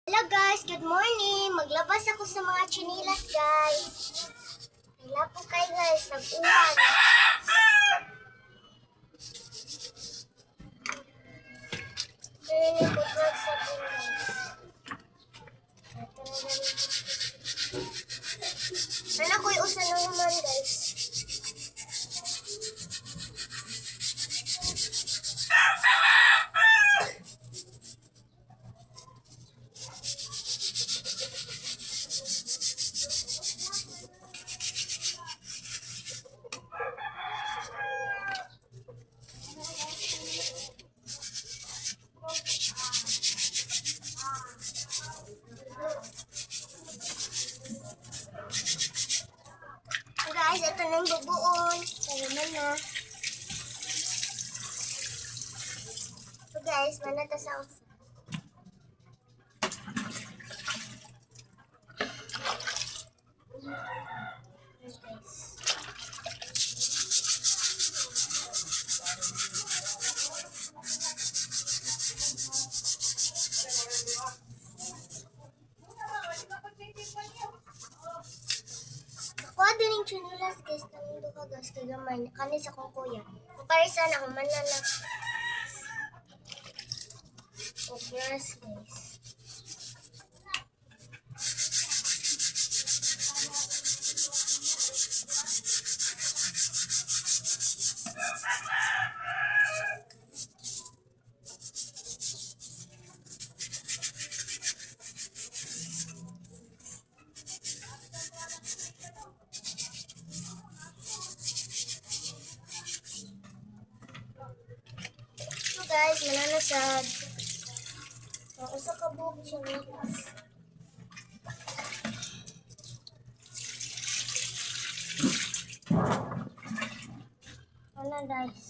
Hello guys, good morning. Maglabas ako sa mga chinilas guys. Wala po kayo guys, nag-uwan. Kaya po drug sa akin guys. Wala ko yung usa naman guys. Guys, ito na yung bubuon. Kaya na. So guys, manata sa usa. Kuha din yung chinilas guys. Nandito ka guys. Kaya gamay. Kani sa kong kuya. Kaparisan ako. Manala. Obras guys. So guys, mananasad. Ako sa kabuk chinilas. Ano guys?